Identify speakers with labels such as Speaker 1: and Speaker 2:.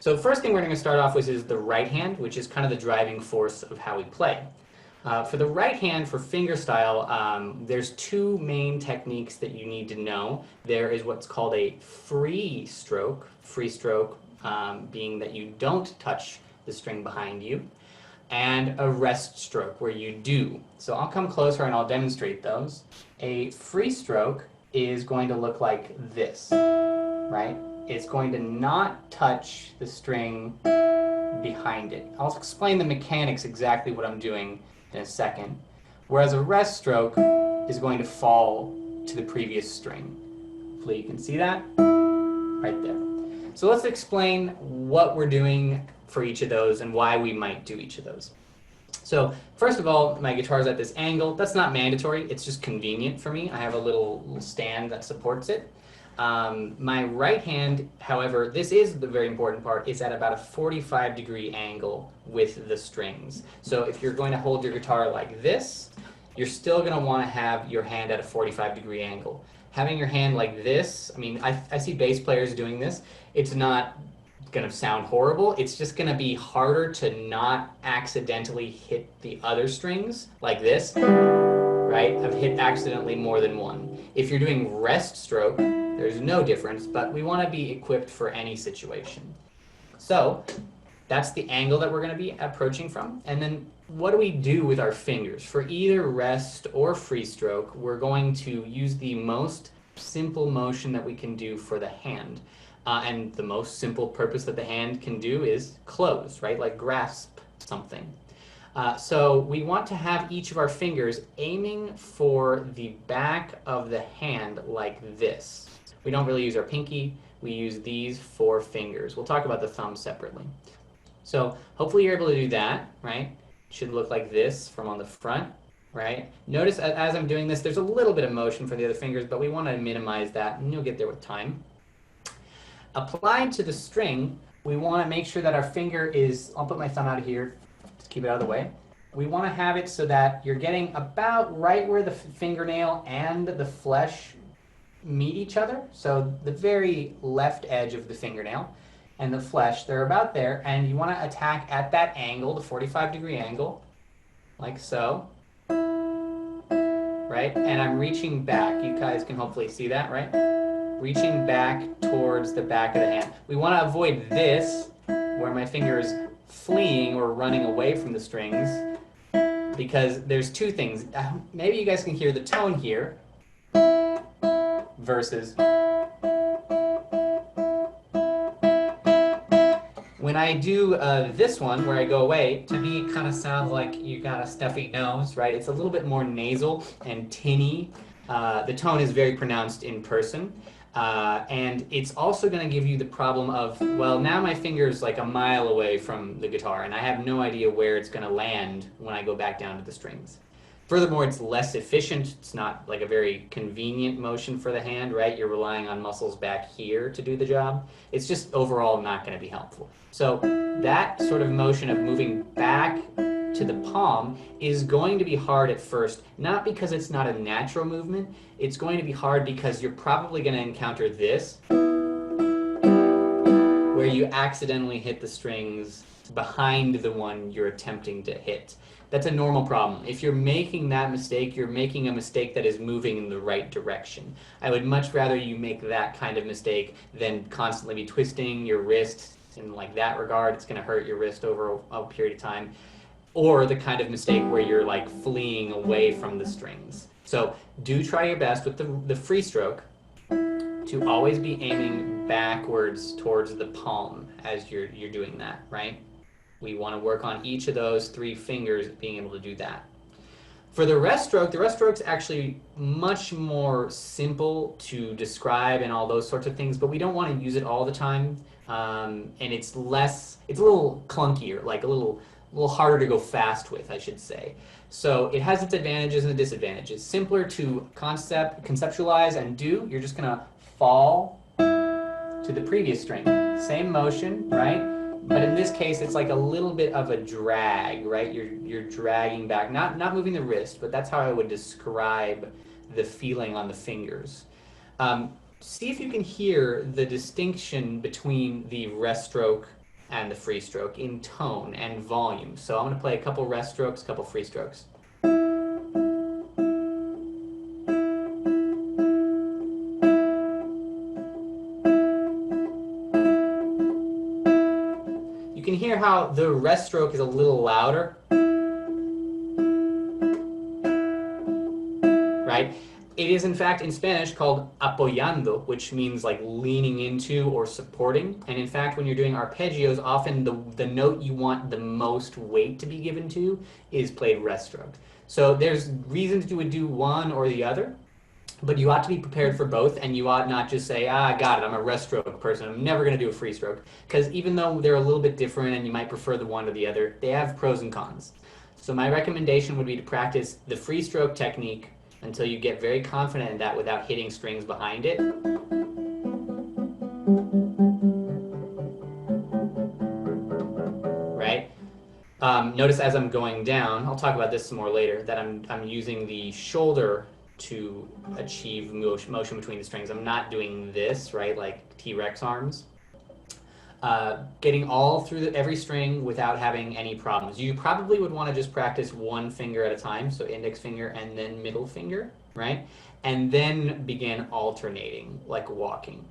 Speaker 1: So first thing we're going to start off with is the right hand, which is kind of the driving force of how we play. For the right hand, for fingerstyle, there's two main techniques that you need to know. There is what's called a free stroke being that you don't touch the string behind you, and a rest stroke where you do. So I'll come closer and I'll demonstrate those. A free stroke is going to look like this, right? It's going to not touch the string behind it. I'll explain the mechanics exactly what I'm doing in a second. Whereas a rest stroke is going to fall to the previous string. Hopefully you can see that right there. So let's explain what we're doing for each of those and why we might do each of those. So first of all, my guitar is at this angle. That's not mandatory. It's just convenient for me. I have a little stand that supports it. My right hand, however, this is the very important part, is at about a 45-degree angle with the strings. So if you're going to hold your guitar like this, you're still going to want to have your hand at a 45-degree angle. Having your hand like this, I mean, I see bass players doing this. It's not going to sound horrible. It's just going to be harder to not accidentally hit the other strings like this, right? I've hit accidentally more than one. If you're doing rest stroke, there's no difference, but we want to be equipped for any situation. So that's the angle that we're going to be approaching from. And then what do we do with our fingers? For either rest or free stroke, we're going to use the most simple motion that we can do for the hand. And the most simple purpose that the hand can do is close, right? Like grasp something. So we want to have each of our fingers aiming for the back of the hand like this. We don't really use our pinky. We use these 4 fingers. We'll talk about the thumb separately. So hopefully you're able to do that, right? It should look like this from on the front, right? Notice as I'm doing this, there's a little bit of motion for the other fingers, but we want to minimize that, and you'll get there with time. Applied to the string, we want to make sure that our finger is, I'll put my thumb out here to keep it out of the way. We want to have it so that you're getting about right where the fingernail and the flesh meet each other. So the very left edge of the fingernail and the flesh, they're about there, and you want to attack at that angle, the 45-degree angle, like so, right? And I'm reaching back. You guys can hopefully see that, right? Reaching back towards the back of the hand. We want to avoid this, where my finger is fleeing or running away from the strings, because there's two things. Maybe you guys can hear the tone here versus when I do this one, where I go away, to me it kind of sounds like you got a stuffy nose, right? It's a little bit more nasal and tinny. The tone is very pronounced in person. And it's also going to give you the problem of, well, now my finger's like a mile away from the guitar, and I have no idea where it's going to land when I go back down to the strings. Furthermore, it's less efficient. It's not like a very convenient motion for the hand, right? You're relying on muscles back here to do the job. It's just overall not going to be helpful. So that sort of motion of moving back to the palm is going to be hard at first, not because it's not a natural movement. It's going to be hard because you're probably going to encounter this, where you accidentally hit the strings behind the one you're attempting to hit. That's a normal problem. If you're making that mistake, you're making a mistake that is moving in the right direction. I would much rather you make that kind of mistake than constantly be twisting your wrist in like that regard. It's going to hurt your wrist over a period of time. Or the kind of mistake where you're like fleeing away from the strings. So do try your best with the free stroke to always be aiming backwards towards the palm as you're doing that, right? We want to work on each of those 3 fingers being able to do that. For the rest stroke's actually much more simple to describe and all those sorts of things, but we don't want to use it all the time. And it's a little clunkier, like a little harder to go fast with, I should say. So it has its advantages and disadvantages. Simpler to conceptualize and do, you're just gonna fall to the previous string. Same motion, right? But in this case, it's like a little bit of a drag, right? You're dragging back, not moving the wrist, but that's how I would describe the feeling on the fingers. See if you can hear the distinction between the rest stroke and the free stroke in tone and volume. So I'm going to play a couple rest strokes, a couple free strokes. You can hear how the rest stroke is a little louder, right? It is in fact in Spanish called apoyando, which means like leaning into or supporting. And in fact, when you're doing arpeggios, often the note you want the most weight to be given to is played rest stroke. So there's reasons you would do one or the other, but you ought to be prepared for both, and you ought not just say, I got it, I'm a rest stroke person, I'm never going to do a free stroke. Because even though they're a little bit different and you might prefer the one or the other, they have pros and cons. So my recommendation would be to practice the free stroke technique until you get very confident in that without hitting strings behind it. Right? Notice as I'm going down, I'll talk about this some more later, that I'm using the shoulder to achieve motion between the strings. I'm not doing this, right, like T-Rex arms. Getting all through every string without having any problems. You probably would want to just practice one finger at a time, so index finger and then middle finger, right? And then begin alternating, like walking.